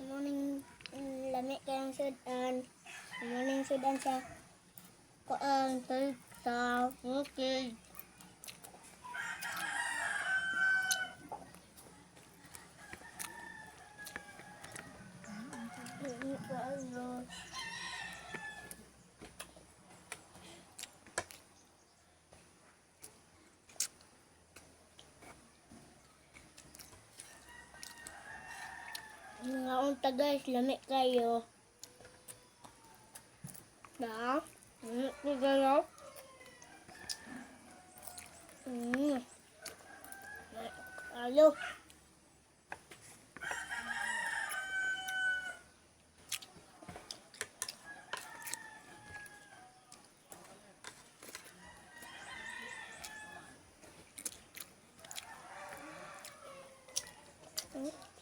Morning lamig kayong sudan. Morning sudan sa kuan sa bukid. Mga unta guys, lamig kayo. Da? Lamig kayo? Alo. Hmm?